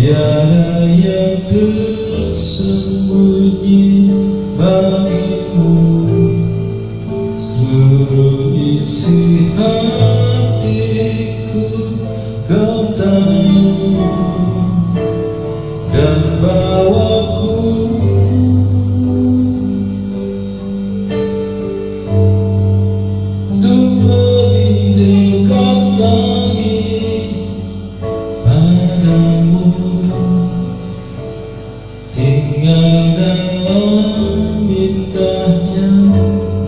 tiada yang tersembunyi bagimu. Seluruh isi hatiku Kau tahu, dan bawaku untuk lebih dekat lagi padamu, tinggal dalam indahnya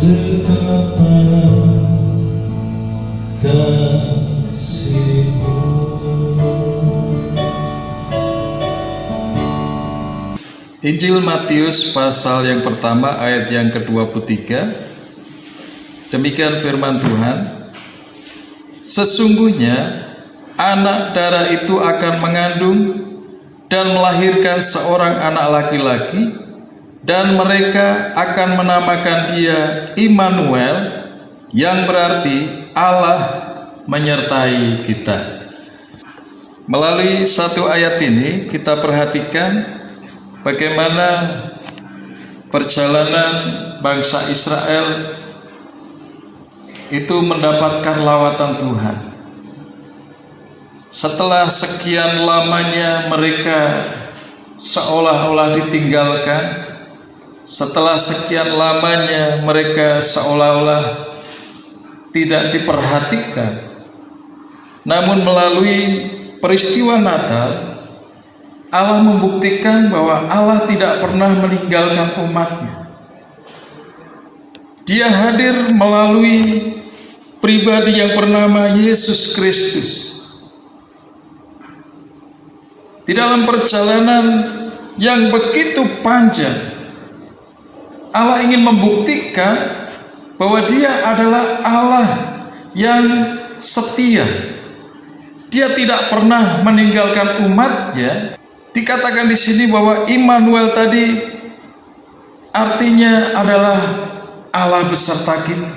dekapan kasih-Mu. Injil Matius pasal yang pertama ayat yang ke-23. Demikian firman Tuhan. Sesungguhnya anak darah itu akan mengandung dan melahirkan seorang anak laki-laki, dan mereka akan menamakan dia Immanuel, yang berarti Allah menyertai kita. Melalui satu ayat ini kita perhatikan bagaimana perjalanan bangsa Israel itu mendapatkan lawatan Tuhan. Setelah sekian lamanya mereka seolah-olah ditinggalkan, setelah sekian lamanya mereka seolah-olah tidak diperhatikan, namun melalui peristiwa Natal, Allah membuktikan bahwa Allah tidak pernah meninggalkan umatnya. Dia hadir melalui pribadi yang bernama Yesus Kristus. Di dalam perjalanan yang begitu panjang, Allah ingin membuktikan bahwa Dia adalah Allah yang setia. Dia tidak pernah meninggalkan umatnya. Dikatakan di sini bahwa Immanuel tadi artinya adalah Allah beserta kita.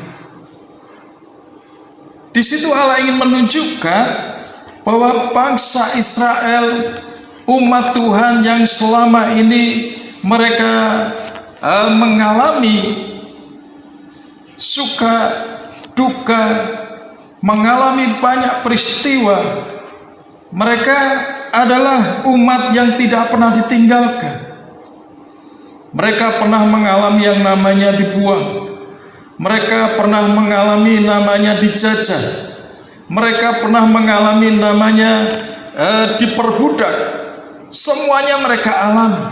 Di situ Allah ingin menunjukkan bahwa bangsa Israel, umat Tuhan yang selama ini mereka mengalami suka duka, mengalami banyak peristiwa, mereka adalah umat yang tidak pernah ditinggalkan. Mereka pernah mengalami yang namanya dibuang. Mereka pernah mengalami namanya dijajah. Mereka pernah mengalami namanya diperbudak. Semuanya mereka alami.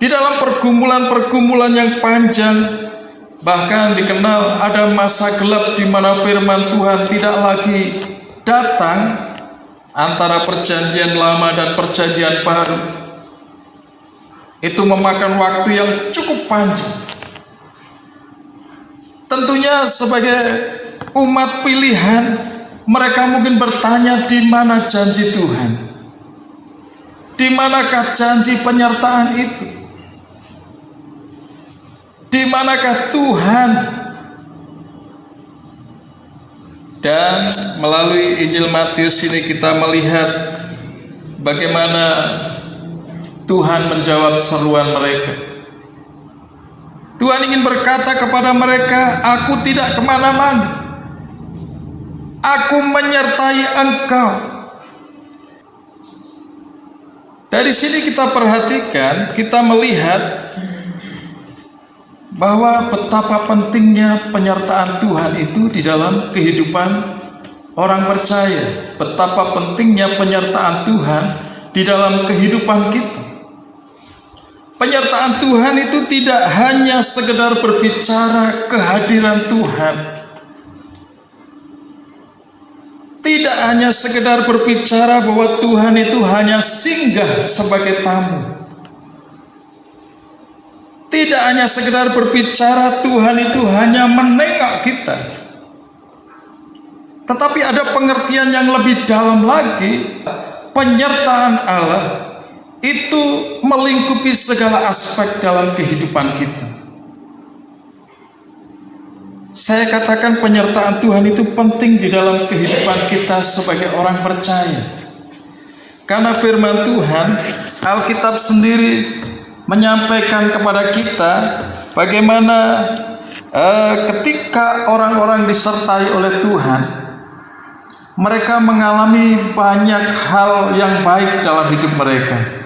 Di dalam pergumulan-pergumulan yang panjang, bahkan dikenal ada masa gelap di mana firman Tuhan tidak lagi datang, antara perjanjian lama dan perjanjian baru. Itu memakan waktu yang cukup panjang. Tentunya sebagai umat pilihan, mereka mungkin bertanya, di mana janji Tuhan? Di manakah janji penyertaan itu? Di manakah Tuhan? Dan melalui Injil Matius ini kita melihat bagaimana Tuhan menjawab seruan mereka. Tuhan ingin berkata kepada mereka, aku tidak kemana-mana. Aku menyertai engkau. Dari sini kita perhatikan, kita melihat bahwa betapa pentingnya penyertaan Tuhan itu di dalam kehidupan orang percaya. Betapa pentingnya penyertaan Tuhan di dalam kehidupan kita. Penyertaan Tuhan itu tidak hanya sekedar berbicara kehadiran Tuhan. Tidak hanya sekedar berbicara bahwa Tuhan itu hanya singgah sebagai tamu. Tidak hanya sekedar berbicara Tuhan itu hanya menengok kita. Tetapi ada pengertian yang lebih dalam lagi. Penyertaan Allah itu melingkupi segala aspek dalam kehidupan kita. Saya katakan penyertaan Tuhan itu penting di dalam kehidupan kita sebagai orang percaya. Karena firman Tuhan, Alkitab sendiri menyampaikan kepada kita bagaimana ketika orang-orang disertai oleh Tuhan, mereka mengalami banyak hal yang baik dalam hidup mereka.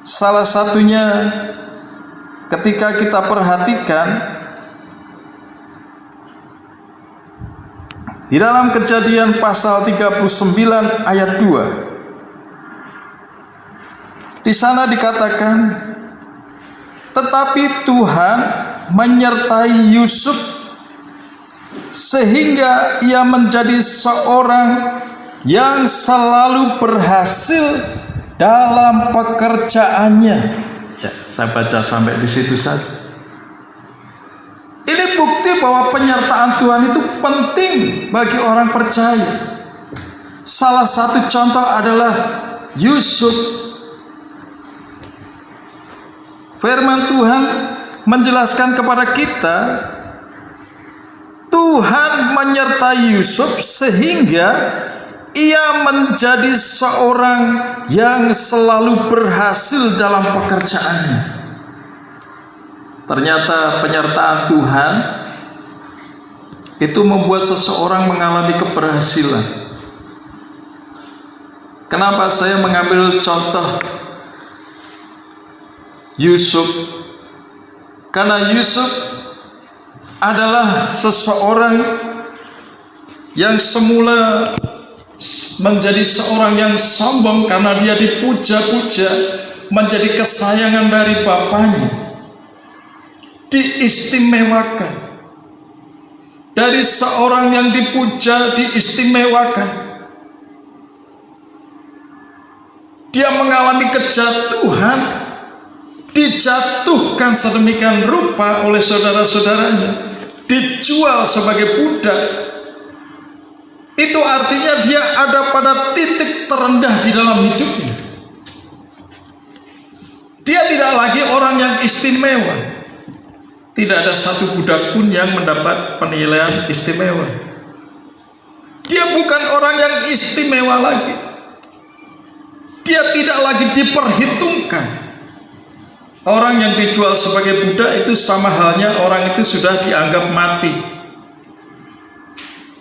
Salah satunya ketika kita perhatikan di dalam Kejadian pasal 39 ayat 2. Di sana dikatakan, tetapi Tuhan menyertai Yusuf sehingga ia menjadi seorang yang selalu berhasil dalam pekerjaannya. Ya, saya baca sampai di situ saja. Ini bukti bahwa penyertaan Tuhan itu penting bagi orang percaya. Salah satu contoh adalah Yusuf. Firman Tuhan menjelaskan kepada kita, Tuhan menyertai Yusuf sehingga ia menjadi seorang yang selalu berhasil dalam pekerjaannya. Ternyata penyertaan Tuhan itu membuat seseorang mengalami keberhasilan. Kenapa saya mengambil contoh Yusuf? Karena Yusuf adalah seseorang yang semula menjadi seorang yang sombong karena dia dipuja-puja, menjadi kesayangan dari bapaknya, diistimewakan. Dari seorang yang dipuja, diistimewakan, dia mengalami kejatuhan, dijatuhkan sedemikian rupa oleh saudara-saudaranya, dijual sebagai budak. Itu artinya dia ada pada titik terendah di dalam hidupnya. Dia tidak lagi orang yang istimewa. Tidak ada satu budak pun yang mendapat penilaian istimewa. Dia bukan orang yang istimewa lagi. Dia tidak lagi diperhitungkan. Orang yang dijual sebagai budak itu sama halnya orang itu sudah dianggap mati.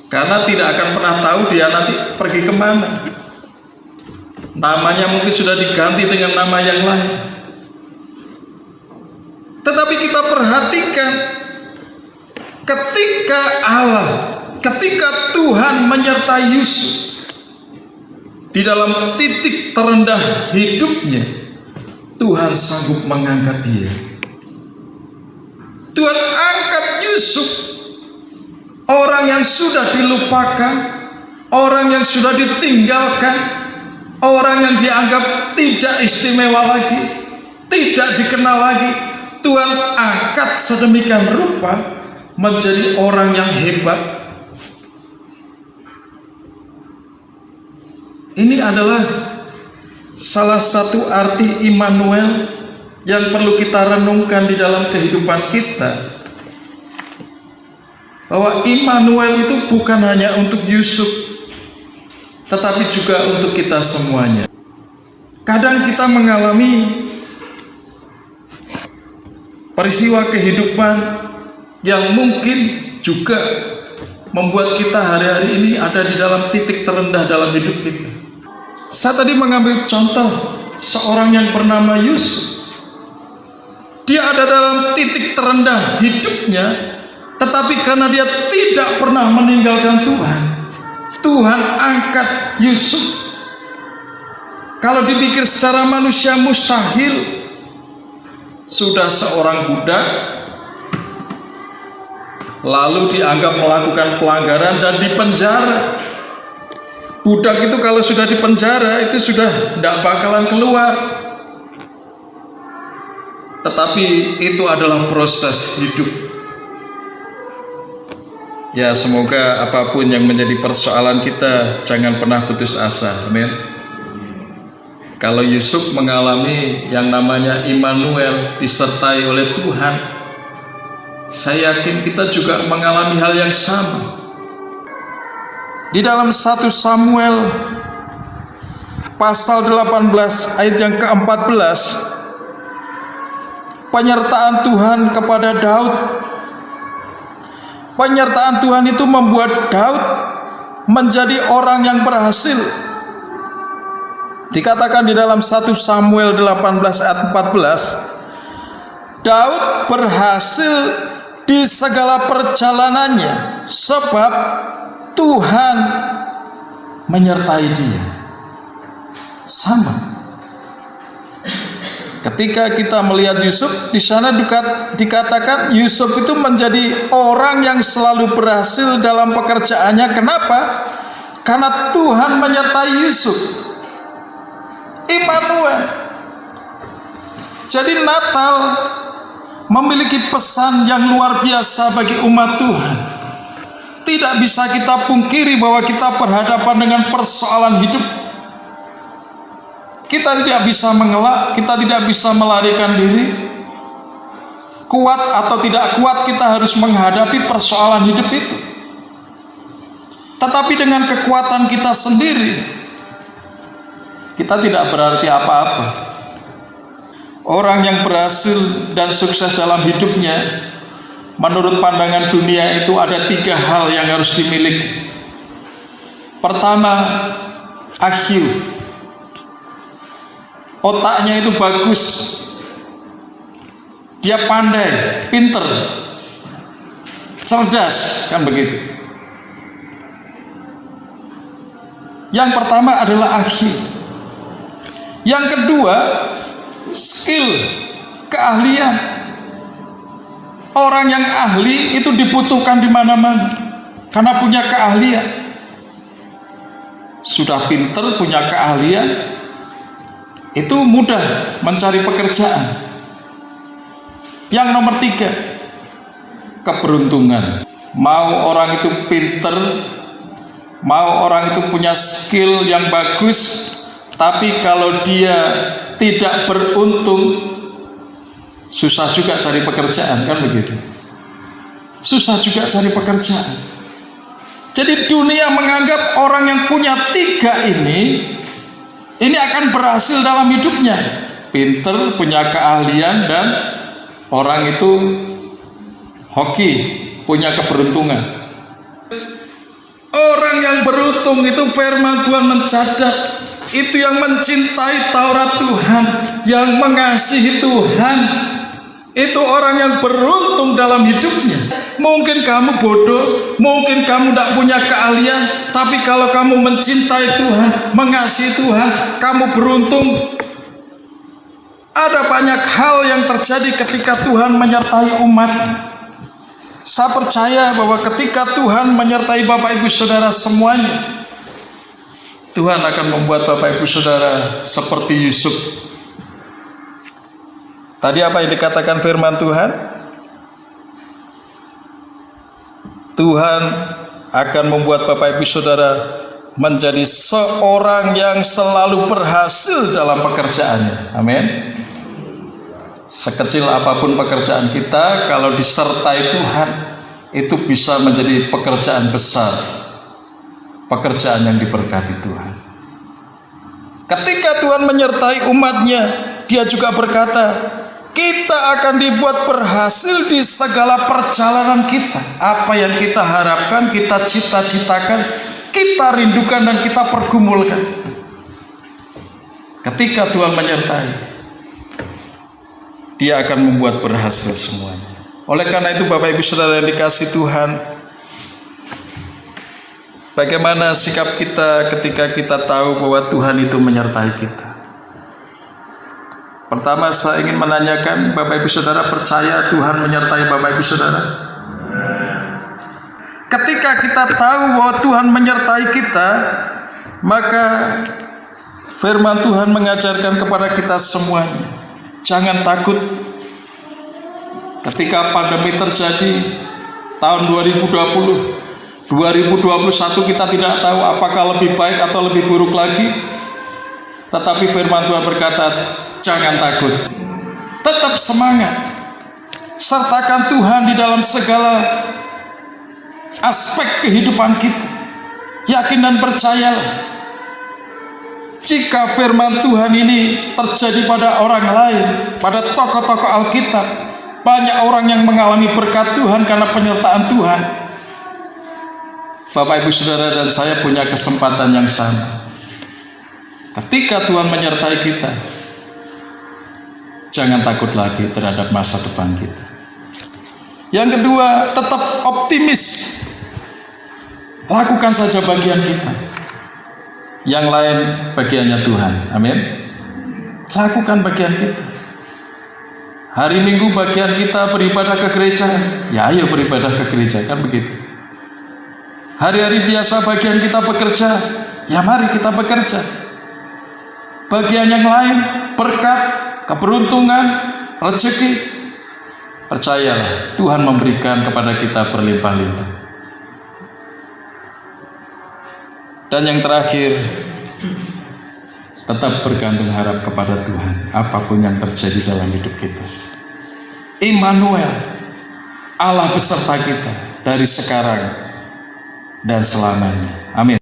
Karena tidak akan pernah tahu dia nanti pergi kemana. Namanya mungkin sudah diganti dengan nama yang lain. Tetapi kita perhatikan, ketika Tuhan menyertai Yusuf di dalam titik terendah hidupnya, Tuhan sanggup mengangkat dia. Tuhan angkat Yusuf, orang yang sudah dilupakan, orang yang sudah ditinggalkan, orang yang dianggap tidak istimewa lagi, tidak dikenal lagi. Tuhan angkat sedemikian rupa menjadi orang yang hebat. Ini adalah salah satu arti Immanuel yang perlu kita renungkan di dalam kehidupan kita. Bahwa Immanuel itu bukan hanya untuk Yusuf, tetapi juga untuk kita semuanya. Kadang kita mengalami peristiwa kehidupan yang mungkin juga membuat kita hari-hari ini ada di dalam titik terendah dalam hidup kita. Saya tadi mengambil contoh seorang yang bernama Yusuf. Dia ada dalam titik terendah hidupnya, tetapi karena dia tidak pernah meninggalkan Tuhan, Tuhan angkat Yusuf. Kalau dipikir secara manusia mustahil. Sudah seorang budak, lalu dianggap melakukan pelanggaran dan dipenjara. Budak itu kalau sudah dipenjara itu sudah tidak bakalan keluar. Tetapi itu adalah proses hidup. Ya, semoga apapun yang menjadi persoalan kita, jangan pernah putus asa. Amin. Kalau Yusuf mengalami yang namanya Immanuel, disertai oleh Tuhan, saya yakin kita juga mengalami hal yang sama. Di dalam 1 Samuel pasal 18 ayat yang ke-14, penyertaan Tuhan kepada Daud. Penyertaan Tuhan itu membuat Daud menjadi orang yang berhasil. Dikatakan di dalam 1 Samuel 18 ayat 14, Daud berhasil di segala perjalanannya sebab Tuhan menyertai dia. Sama. Ketika kita melihat Yusuf, di sana dikatakan Yusuf itu menjadi orang yang selalu berhasil dalam pekerjaannya. Kenapa? Karena Tuhan menyertai Yusuf. Immanuel. Jadi Natal memiliki pesan yang luar biasa bagi umat Tuhan. Tidak bisa kita pungkiri bahwa kita berhadapan dengan persoalan hidup. Kita tidak bisa mengelak, kita tidak bisa melarikan diri. Kuat atau tidak kuat, kita harus menghadapi persoalan hidup itu. Tetapi dengan kekuatan kita sendiri, kita tidak berarti apa-apa. Orang yang berhasil dan sukses dalam hidupnya, menurut pandangan dunia itu ada 3 hal yang harus dimiliki. Pertama, IQ. Otaknya itu bagus, dia pandai, pinter, cerdas, kan begitu. Yang pertama adalah IQ. Yang kedua, skill, keahlian. Orang yang ahli itu dibutuhkan di mana-mana karena punya keahlian. Sudah pinter, punya keahlian, itu mudah mencari pekerjaan. Yang nomor 3, keberuntungan. Mau orang itu pinter, mau orang itu punya skill yang bagus, tapi kalau dia tidak beruntung, susah juga cari pekerjaan, kan begitu. Susah juga cari pekerjaan. Jadi dunia menganggap orang yang punya 3 ini akan berhasil dalam hidupnya. Pinter, punya keahlian, dan orang itu hoki, punya keberuntungan. Orang yang beruntung itu firman Tuhan mencatat, itu yang mencintai Taurat Tuhan, yang mengasihi Tuhan. Itu orang yang beruntung dalam hidupnya. Mungkin kamu bodoh, mungkin kamu tidak punya keahlian, tapi kalau kamu mencintai Tuhan, mengasihi Tuhan, kamu beruntung. Ada banyak hal yang terjadi ketika Tuhan menyertai umat. Saya percaya bahwa ketika Tuhan menyertai Bapak Ibu Saudara semuanya, Tuhan akan membuat Bapak Ibu Saudara seperti Yusuf. Tadi apa yang dikatakan firman Tuhan? Tuhan akan membuat Bapak Ibu Saudara menjadi seorang yang selalu berhasil dalam pekerjaannya. Amin. Sekecil apapun pekerjaan kita, kalau disertai Tuhan, itu bisa menjadi pekerjaan besar, pekerjaan yang diberkati Tuhan. Ketika Tuhan menyertai umatnya, Dia juga berkata, kita akan dibuat berhasil di segala perjalanan kita. Apa yang kita harapkan, kita cita-citakan, kita rindukan, dan kita pergumulkan. Ketika Tuhan menyertai, Dia akan membuat berhasil semuanya. Oleh karena itu Bapak Ibu Saudara yang dikasihi Tuhan, bagaimana sikap kita ketika kita tahu bahwa Tuhan itu menyertai kita? Pertama, saya ingin menanyakan, Bapak Ibu Saudara percaya Tuhan menyertai Bapak Ibu Saudara? Ketika kita tahu bahwa Tuhan menyertai kita, maka firman Tuhan mengajarkan kepada kita semuanya, jangan takut. Ketika pandemi terjadi tahun 2020, 2021 kita tidak tahu apakah lebih baik atau lebih buruk lagi. Tetapi firman Tuhan berkata, jangan takut, tetap semangat, sertakan Tuhan di dalam segala aspek kehidupan kita. Yakin dan percayalah. Jika firman Tuhan ini terjadi pada orang lain, pada tokoh-tokoh Alkitab, banyak orang yang mengalami berkat Tuhan karena penyertaan Tuhan. Bapak, Ibu, Saudara, dan saya punya kesempatan yang sama. Ketika Tuhan menyertai kita, jangan takut lagi terhadap masa depan kita. Yang kedua, tetap optimis. Lakukan saja bagian kita. Yang lain bagiannya Tuhan. Amin. Lakukan bagian kita. Hari Minggu bagian kita beribadah ke gereja. Ya ayo beribadah ke gereja, kan begitu. Hari-hari biasa bagian kita bekerja. Ya mari kita bekerja. Bagian yang lain, berkat, keberuntungan, rezeki, percayalah Tuhan memberikan kepada kita berlimpah-limpah. Dan yang terakhir, tetap bergantung harap kepada Tuhan apapun yang terjadi dalam hidup kita. Immanuel, Allah beserta kita dari sekarang dan selamanya. Amin.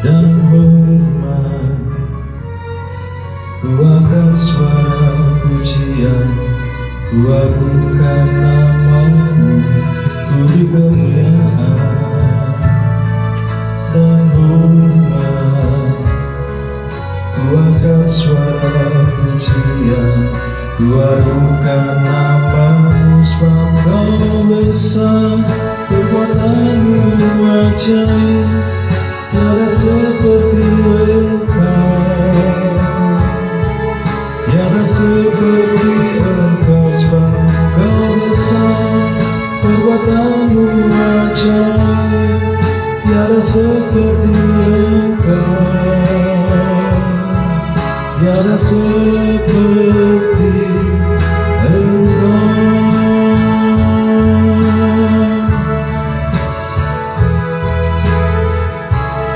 Dan hormat, ku angkat suara pujian, ku agungkan namamu, ku beri kemuliaan dan hormat, ku angkat suara pujian, ku agungkan namamu, sebab kau besar, perbuatanmu ajaib. Tiada seperti